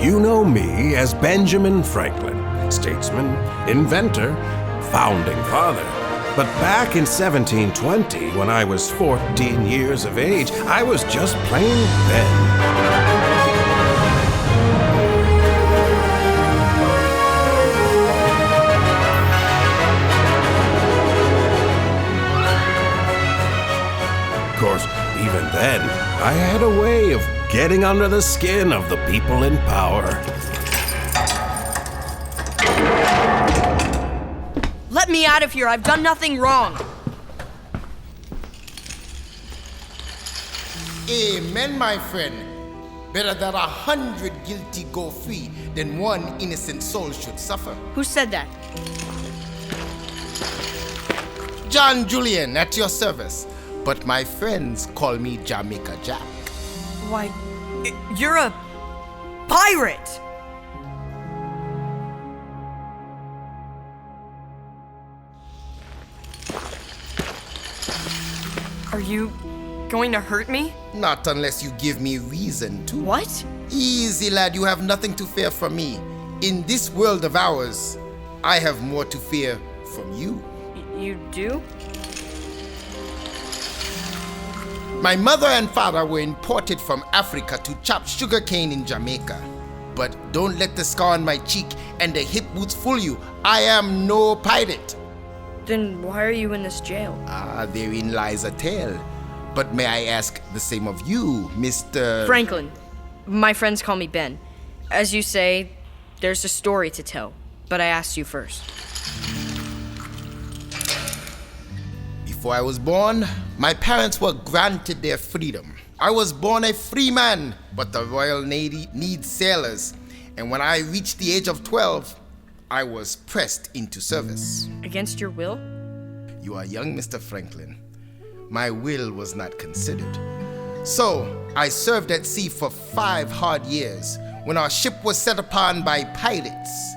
You know me as Benjamin Franklin, statesman, inventor, founding father. But back in 1720, when I was 14 years of age, I was just plain Ben. Of course, even then, I had a way of getting under the skin of the people in power. Let me out of here. I've done nothing wrong. Amen, my friend. Better that 100 guilty go free than one innocent soul should suffer. Who said that? John Julian, at your service. But my friends call me Jamaica Jack. Why, you're a pirate! Are you going to hurt me? Not unless you give me reason to. What? Easy, lad, you have nothing to fear from me. In this world of ours, I have more to fear from you. You do? My mother and father were imported from Africa to chop sugarcane in Jamaica. But don't let the scar on my cheek and the hip boots fool you. I am no pirate. Then why are you in this jail? Therein lies a tale. But may I ask the same of you, Mr. Franklin. My friends call me Ben. As you say, there's a story to tell, but I asked you first. Before I was born, my parents were granted their freedom. I was born a free man, but the Royal Navy needs sailors. And when I reached the age of 12, I was pressed into service. Against your will? You are young, Mr. Franklin. My will was not considered. So, I served at sea for 5 hard years. When our ship was set upon by pirates,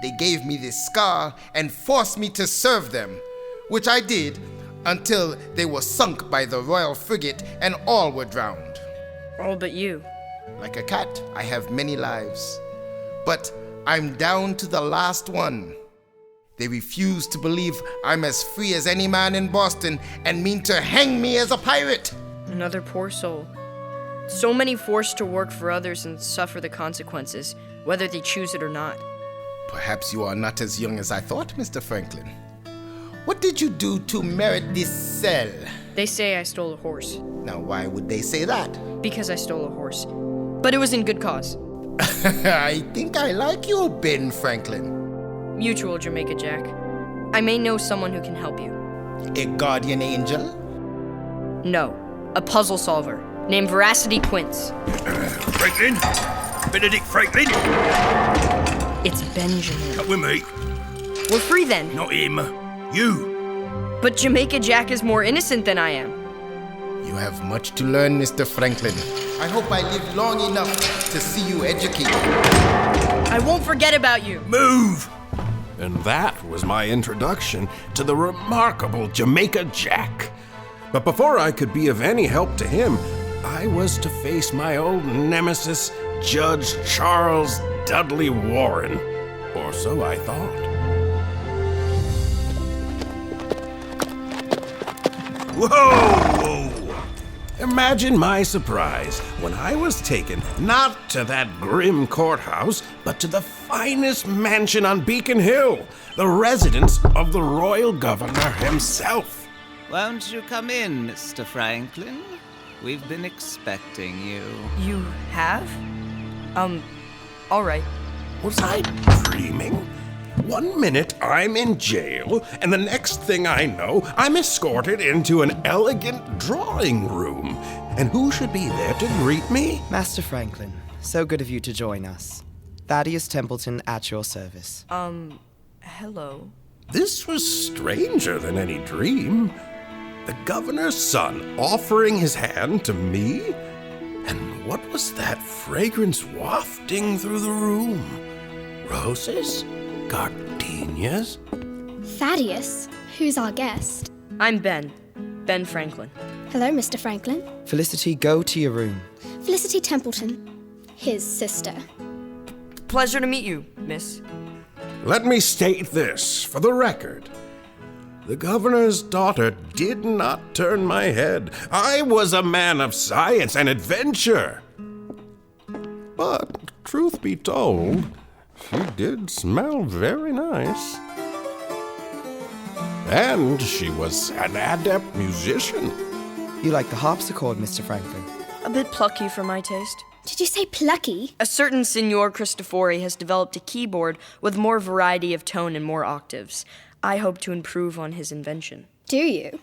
they gave me this scar and forced me to serve them, which I did until they were sunk by the royal frigate and all were drowned. All but you. Like a cat, I have many lives, but I'm down to the last one. They refuse to believe I'm as free as any man in Boston and mean to hang me as a pirate. Another poor soul. So many forced to work for others and suffer the consequences, whether they choose it or not. Perhaps you are not as young as I thought, Mr. Franklin. What did you do to merit this cell? They say I stole a horse. Now, why would they say that? Because I stole a horse. But it was in good cause. I think I like you, Ben Franklin. Mutual, Jamaica Jack. I may know someone who can help you. A guardian angel? No, a puzzle solver named Veracity Quince. Franklin? Benedict Franklin? It's Benjamin. Come with me. We're free then. Not him. You. But Jamaica Jack is more innocent than I am. You have much to learn, Mr. Franklin. I hope I live long enough to see you educated. I won't forget about you. Move! And that was my introduction to the remarkable Jamaica Jack. But before I could be of any help to him, I was to face my old nemesis, Judge Charles Dudley Warren. Or so I thought. Whoa! Imagine my surprise when I was taken not to that grim courthouse, but to the finest mansion on Beacon Hill, the residence of the royal governor himself. Won't you come in, Mr. Franklin? We've been expecting you. You have? All right. Was I dreaming? 1 minute I'm in jail, and the next thing I know, I'm escorted into an elegant drawing room. And who should be there to greet me? Master Franklin, so good of you to join us. Thaddeus Templeton at your service. Hello. This was stranger than any dream. The governor's son offering his hand to me? And what was that fragrance wafting through the room? Roses? Gardenias? Thaddeus, who's our guest? I'm Ben. Ben Franklin. Hello, Mr. Franklin. Felicity, go to your room. Felicity Templeton, his sister. Pleasure to meet you, miss. Let me state this for the record. The governor's daughter did not turn my head. I was a man of science and adventure. But, truth be told, she did smell very nice. And she was an adept musician. You like the harpsichord, Mr. Franklin? A bit plucky for my taste. Did you say plucky? A certain Signor Cristofori has developed a keyboard with more variety of tone and more octaves. I hope to improve on his invention. Do you?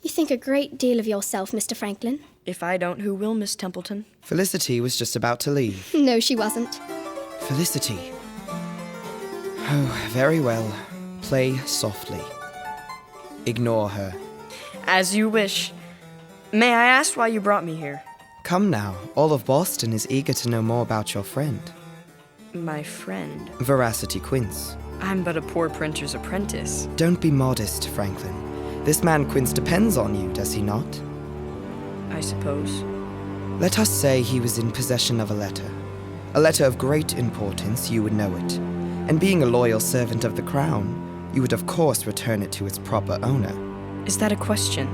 You think a great deal of yourself, Mr. Franklin. If I don't, who will, Miss Templeton? Felicity was just about to leave. No, she wasn't. Felicity. Oh, very well. Play softly. Ignore her. As you wish. May I ask why you brought me here? Come now, all of Boston is eager to know more about your friend. My friend? Veracity Quince. I'm but a poor printer's apprentice. Don't be modest, Franklin. This man Quince depends on you, does he not? I suppose. Let us say he was in possession of a letter. A letter of great importance, you would know it. And being a loyal servant of the crown, you would of course return it to its proper owner. Is that a question?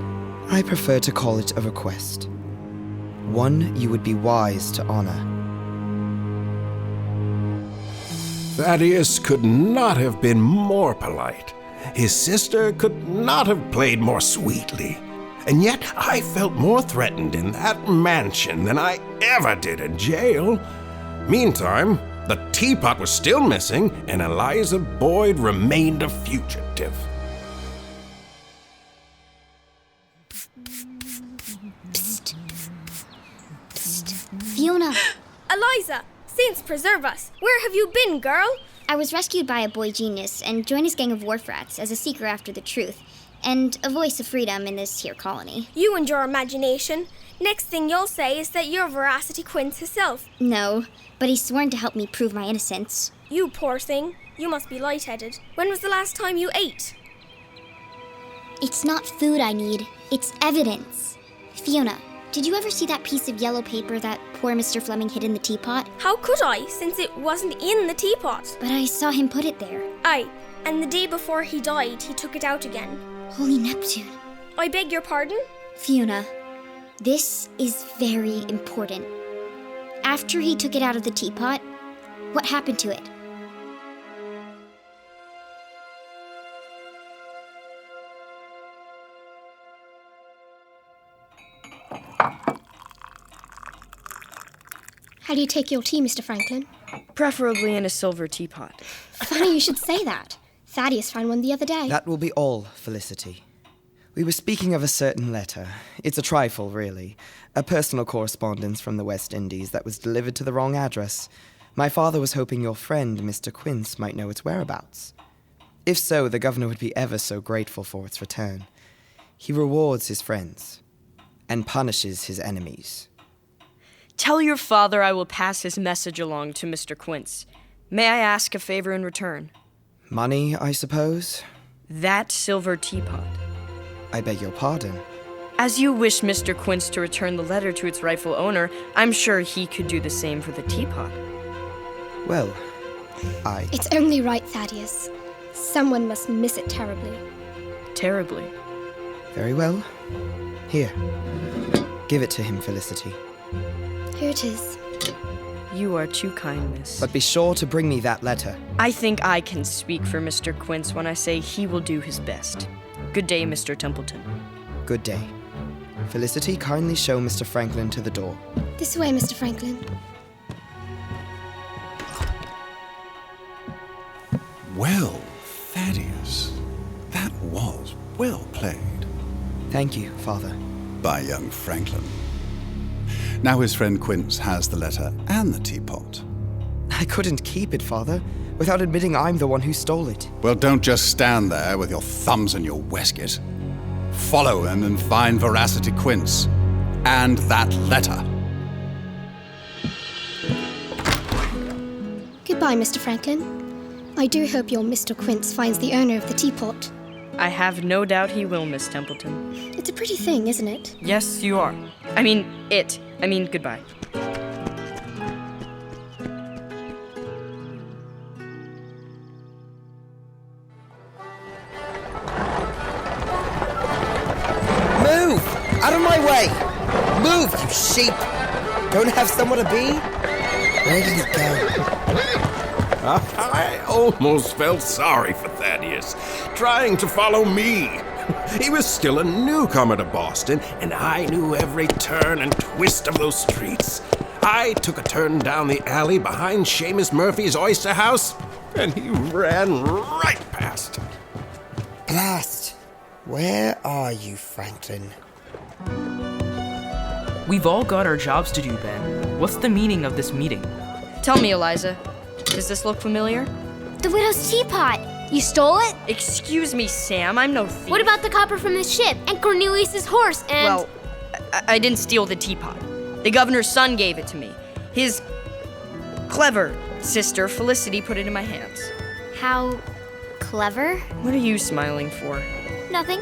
I prefer to call it a request. One you would be wise to honor. Thaddeus could not have been more polite. His sister could not have played more sweetly. And yet I felt more threatened in that mansion than I ever did in jail. Meantime, the teapot was still missing, and Eliza Boyd remained a fugitive. Fiona! Eliza! Saints preserve us! Where have you been, girl? I was rescued by a boy genius and joined his gang of wharf rats as a seeker after the truth, and a voice of freedom in this here colony. You and your imagination. Next thing you'll say is that you're Veracity Quince herself. No, but he's sworn to help me prove my innocence. You poor thing. You must be lightheaded. When was the last time you ate? It's not food I need, it's evidence. Fiona, did you ever see that piece of yellow paper that poor Mr. Fleming hid in the teapot? How could I, since it wasn't in the teapot? But I saw him put it there. Aye, and the day before he died, he took it out again. Holy Neptune. I beg your pardon? Fiona, this is very important. After he took it out of the teapot, what happened to it? How do you take your tea, Mr. Franklin? Preferably in a silver teapot. Funny you should say that. Thaddeus found one the other day. That will be all, Felicity. We were speaking of a certain letter. It's a trifle, really. A personal correspondence from the West Indies that was delivered to the wrong address. My father was hoping your friend, Mr. Quince, might know its whereabouts. If so, the governor would be ever so grateful for its return. He rewards his friends and punishes his enemies. Tell your father I will pass his message along to Mr. Quince. May I ask a favor in return? Money, I suppose? That silver teapot. I beg your pardon. As you wish Mr. Quince to return the letter to its rightful owner, I'm sure he could do the same for the teapot. Well, It's only right, Thaddeus. Someone must miss it terribly. Terribly. Very well. Here. Give it to him, Felicity. Here it is. You are too kind, miss. But be sure to bring me that letter. I think I can speak for Mr. Quince when I say he will do his best. Good day, Mr. Templeton. Good day. Felicity, kindly show Mr. Franklin to the door. This way, Mr. Franklin. Well, Thaddeus, that was well played. Thank you, Father. By young Franklin. Now his friend Quince has the letter and the teapot. I couldn't keep it, Father, without admitting I'm the one who stole it. Well, don't just stand there with your thumbs in your waistcoat. Follow him and find Veracity Quince. And that letter. Goodbye, Mr. Franklin. I do hope your Mr. Quince finds the owner of the teapot. I have no doubt he will, Miss Templeton. It's a pretty thing, isn't it? Yes, you are. Goodbye. away! Move, you sheep! Don't have somewhere to be? Where did he go? I almost felt sorry for Thaddeus, trying to follow me. He was still a newcomer to Boston, and I knew every turn and twist of those streets. I took a turn down the alley behind Seamus Murphy's oyster house, and he ran right past. Blast! Where are you, Franklin? We've all got our jobs to do, Ben. What's the meaning of this meeting? Tell me, Eliza. Does this look familiar? The widow's teapot! You stole it? Excuse me, Sam. I'm no thief. What about the copper from the ship and Cornelius's horse and... Well, I didn't steal the teapot. The governor's son gave it to me. His clever sister, Felicity, put it in my hands. How clever? What are you smiling for? Nothing.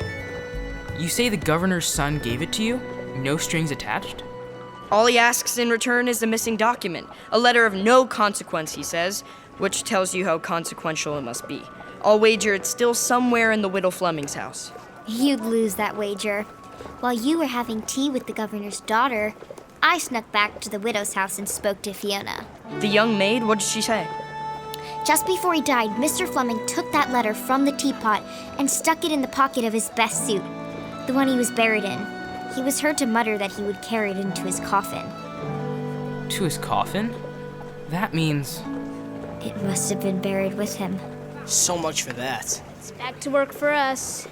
You say the governor's son gave it to you? No strings attached? All he asks in return is a missing document. A letter of no consequence, he says, which tells you how consequential it must be. I'll wager it's still somewhere in the widow Fleming's house. You'd lose that wager. While you were having tea with the governor's daughter, I snuck back to the widow's house and spoke to Fiona. The young maid? What did she say? Just before he died, Mr. Fleming took that letter from the teapot and stuck it in the pocket of his best suit, the one he was buried in. He was heard to mutter that he would carry it into his coffin. To his coffin? That means... It must have been buried with him. So much for that. It's back to work for us.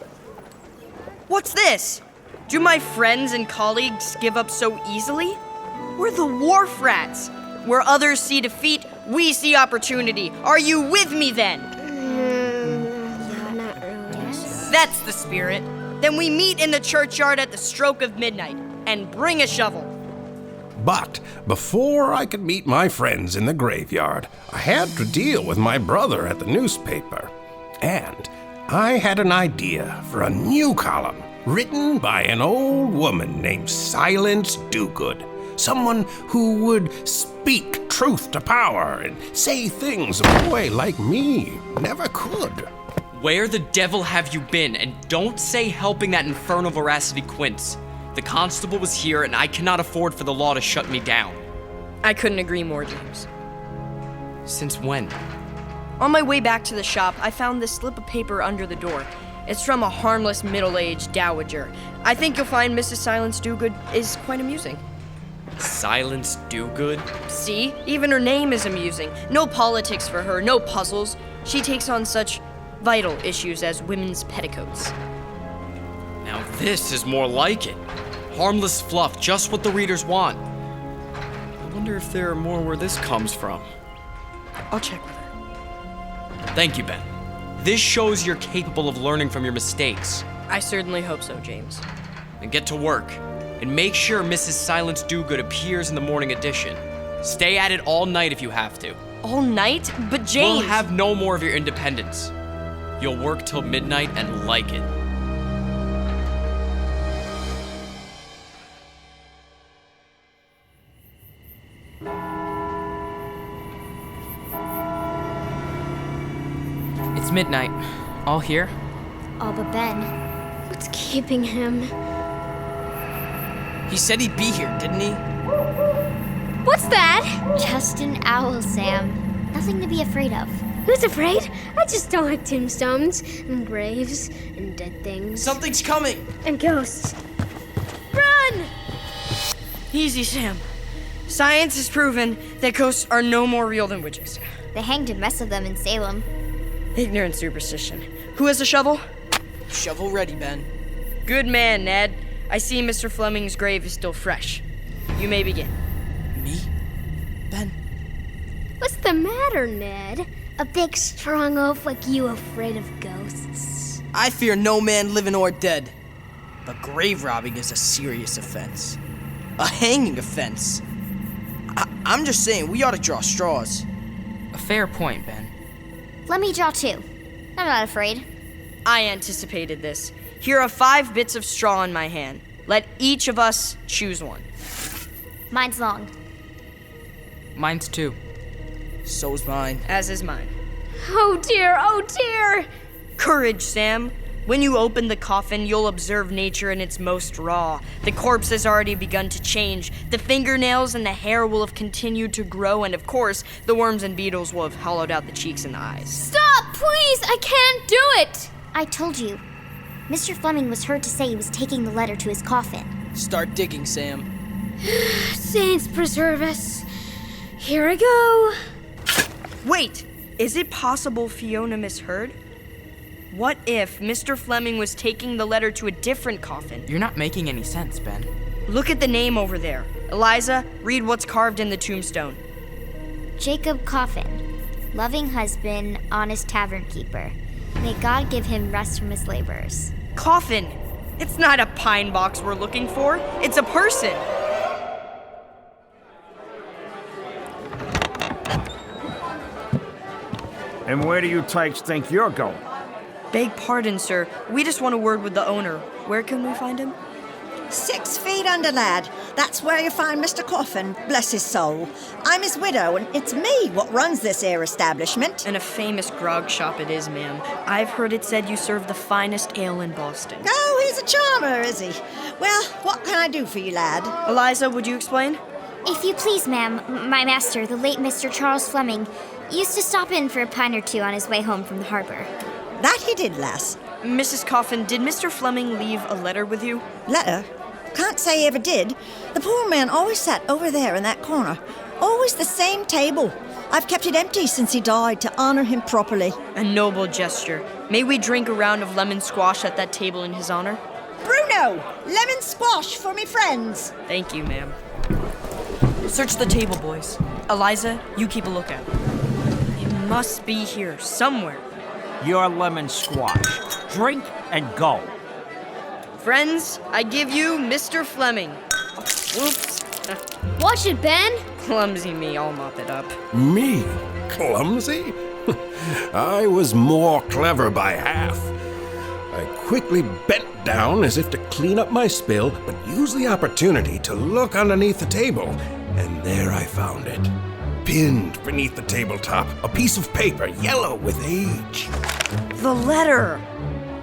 What's this? Do my friends and colleagues give up so easily? We're the wharf rats. Where others see defeat, we see opportunity. Are you with me then? Yeah, not really. Yes? That's the spirit. Then we meet in the churchyard at the stroke of midnight and bring a shovel. But before I could meet my friends in the graveyard, I had to deal with my brother at the newspaper. And I had an idea for a new column written by an old woman named Silence Dogood. Someone who would speak truth to power and say things a boy like me never could. Where the devil have you been? And don't say helping that infernal Veracity Quince. The constable was here, and I cannot afford for the law to shut me down. I couldn't agree more, James. Since when? On my way back to the shop, I found this slip of paper under the door. It's from a harmless middle-aged dowager. I think you'll find Mrs. Silence Dogood is quite amusing. Silence Dogood? See? Even her name is amusing. No politics for her, no puzzles. She takes on such vital issues as women's petticoats. Now this is more like it. Harmless fluff, just what the readers want. I wonder if there are more where this comes from. I'll check with her. Thank you, Ben. This shows you're capable of learning from your mistakes. I certainly hope so, James. And get to work. And make sure Mrs. Silence Dogood appears in the morning edition. Stay at it all night if you have to. All night? But James... We'll have no more of your independence. You'll work till midnight and like it. It's midnight. All here? All but Ben. What's keeping him? He said he'd be here, didn't he? What's that? Just an owl, Sam. Nothing to be afraid of. Who's afraid? I just don't like tombstones and graves and dead things. Something's coming! And ghosts. Run! Easy, Sam. Science has proven that ghosts are no more real than witches. They hanged a mess of them in Salem. Ignorant superstition. Who has a shovel? Shovel ready, Ben. Good man, Ned. I see Mr. Fleming's grave is still fresh. You may begin. Me? Ben? What's the matter, Ned? A big, strong oaf like you afraid of ghosts? I fear no man living or dead. But grave robbing is a serious offense. A hanging offense. I'm just saying, we ought to draw straws. A fair point, Ben. Let me draw two. I'm not afraid. I anticipated this. Here are 5 bits of straw in my hand. Let each of us choose one. Mine's long. Mine's 2. So's mine. As is mine. Oh dear, oh dear! Courage, Sam. When you open the coffin, you'll observe nature in its most raw. The corpse has already begun to change. The fingernails and the hair will have continued to grow, and of course, the worms and beetles will have hollowed out the cheeks and the eyes. Stop, please! I can't do it! I told you. Mr. Fleming was heard to say he was taking the letter to his coffin. Start digging, Sam. Saints preserve us. Here I go. Wait, is it possible Fiona misheard? What if Mr. Fleming was taking the letter to a different coffin? You're not making any sense, Ben. Look at the name over there. Eliza, read what's carved in the tombstone. Jacob Coffin, loving husband, honest tavern keeper. May God give him rest from his labors. Coffin! It's not a pine box we're looking for. It's a person. And where do you tykes think you're going? Beg pardon, sir. We just want a word with the owner. Where can we find him? 6 feet under, lad. That's where you find Mr. Coffin, bless his soul. I'm his widow, and it's me what runs this here establishment. And a famous grog shop it is, ma'am. I've heard it said you serve the finest ale in Boston. Oh, he's a charmer, is he? Well, what can I do for you, lad? Eliza, would you explain? If you please, ma'am, my master, the late Mr. Charles Fleming, used to stop in for a pint or two on his way home from the harbor. That he did, lass. Mrs. Coffin, did Mr. Fleming leave a letter with you? Letter? Can't say he ever did. The poor man always sat over there in that corner. Always the same table. I've kept it empty since he died to honor him properly. A noble gesture. May we drink a round of lemon squash at that table in his honor? Bruno, lemon squash for me friends. Thank you, ma'am. Search the table, boys. Eliza, you keep a lookout. It must be here, somewhere. Your lemon squash. Drink and go. Friends, I give you Mr. Fleming. Whoops. Watch it, Ben. Clumsy me, I'll mop it up. Me? Clumsy? I was more clever by half. I quickly bent down as if to clean up my spill, but used the opportunity to look underneath the table, and there I found it. Pinned beneath the tabletop, a piece of paper, yellow with age. The letter!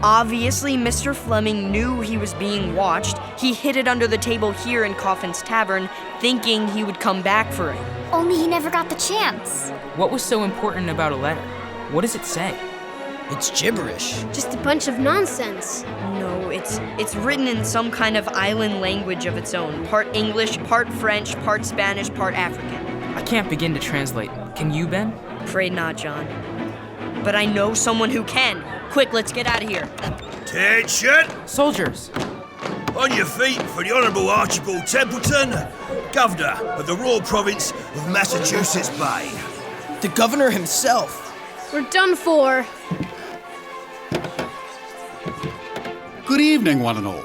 Obviously, Mr. Fleming knew he was being watched. He hid it under the table here in Coffin's Tavern, thinking he would come back for it. Only he never got the chance. What was so important about a letter? What does it say? It's gibberish. Just a bunch of nonsense. No, it's written in some kind of island language of its own. Part English, part French, part Spanish, part African. I can't begin to translate. Can you, Ben? Afraid not, John. But I know someone who can. Quick, let's get out of here. Attention! Soldiers! On your feet for the Honourable Archibald Templeton, Governor of the Royal Province of Massachusetts Bay. The governor himself. We're done for. Good evening, one and all.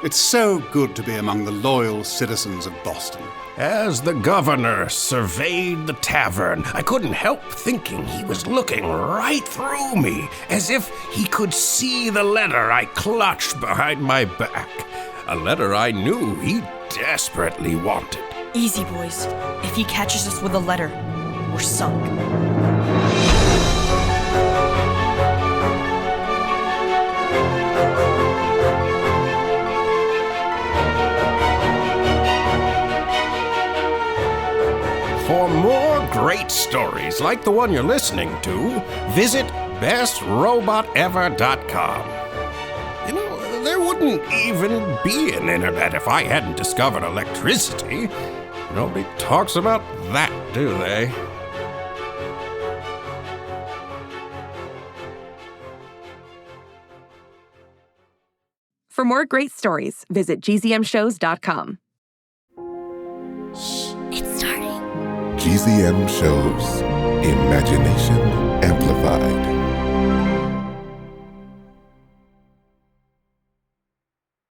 It's so good to be among the loyal citizens of Boston. As the governor surveyed the tavern, I couldn't help thinking he was looking right through me, as if he could see the letter I clutched behind my back. A letter I knew he desperately wanted. Easy, boys. If he catches us with a letter, we're sunk. For more great stories like the one you're listening to, visit bestrobotever.com. You know, there wouldn't even be an internet if I hadn't discovered electricity. Nobody talks about that, do they? For more great stories, visit gzmshows.com. GZM shows Imagination Amplified.